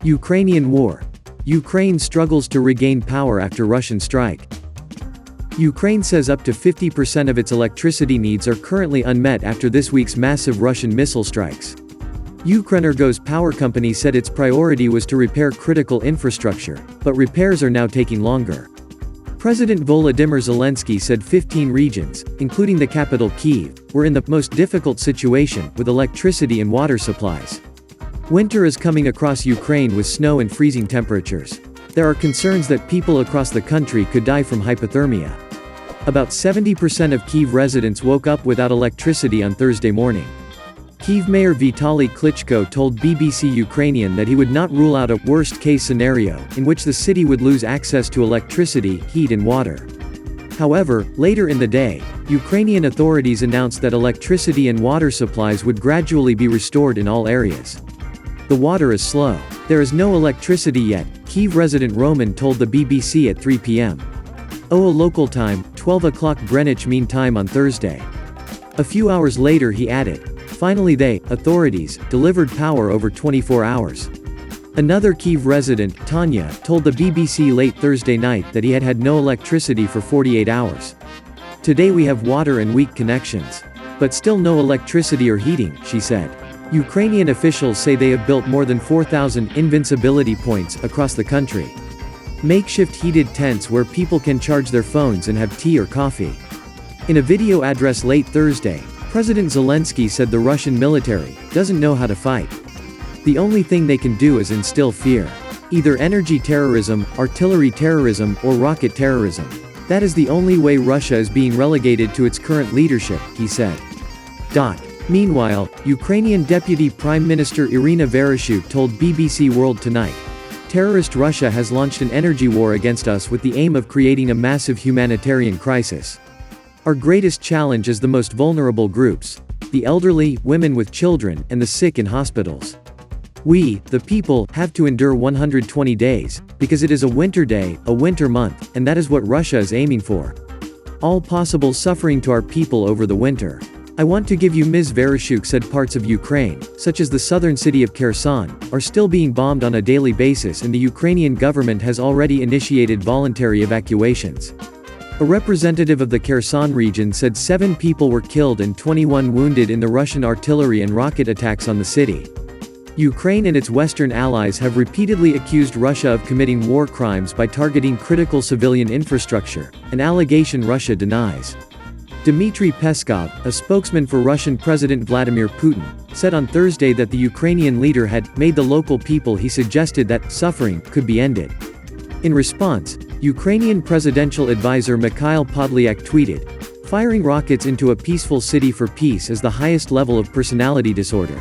Ukrainian War. Ukraine struggles to regain power after Russian strike. Ukraine says up to 50% of its electricity needs are currently unmet after this week's massive Russian missile strikes. Ukrenergo's power company said its priority was to repair critical infrastructure, but repairs are now taking longer. President Volodymyr Zelensky said 15 regions, including the capital Kyiv, were in the most difficult situation with electricity and water supplies. Winter is coming across Ukraine with snow and freezing temperatures. There are concerns that people across the country could die from hypothermia. About 70% of Kyiv residents woke up without electricity on Thursday morning. Kyiv Mayor Vitaly Klitschko told BBC Ukrainian that he would not rule out a worst-case scenario in which the city would lose access to electricity, heat and water. However, later in the day, Ukrainian authorities announced that electricity and water supplies would gradually be restored in all areas. The water is slow. There is no electricity yet, Kyiv resident Roman told the BBC at 3 p.m. Local time, 12 o'clock Greenwich Mean Time on Thursday. A few hours later he added, "Finally authorities, delivered power over 24 hours." Another Kyiv resident, Tanya, told the BBC late Thursday night that he had had no electricity for 48 hours. "Today we have water and weak connections. But still no electricity or heating," she said. Ukrainian officials say they have built more than 4,000 invincibility points across the country. Makeshift heated tents where people can charge their phones and have tea or coffee. In a video address late Thursday, President Zelensky said the Russian military doesn't know how to fight. The only thing they can do is instill fear. Either energy terrorism, artillery terrorism, or rocket terrorism. That is the only way Russia is being relegated to its current leadership, he said. Meanwhile, Ukrainian Deputy Prime Minister Irina Vereshchuk told BBC World Tonight, "Terrorist Russia has launched an energy war against us with the aim of creating a massive humanitarian crisis. Our greatest challenge is the most vulnerable groups, the elderly, women with children, and the sick in hospitals. We, the people, have to endure 120 days, because it is a winter day, a winter month, and that is what Russia is aiming for. All possible suffering to our people over the winter. I want to give you," Ms. Vereshchuk said. Parts of Ukraine, such as the southern city of Kherson, are still being bombed on a daily basis and the Ukrainian government has already initiated voluntary evacuations. A representative of the Kherson region said 7 people were killed and 21 wounded in the Russian artillery and rocket attacks on the city. Ukraine and its Western allies have repeatedly accused Russia of committing war crimes by targeting critical civilian infrastructure, an allegation Russia denies. Dmitry Peskov, a spokesman for Russian President Vladimir Putin, said on Thursday that the Ukrainian leader had made the local people he suggested that suffering could be ended. In response, Ukrainian presidential advisor Mikhail Podolyak tweeted, "Firing rockets into a peaceful city for peace is the highest level of personality disorder.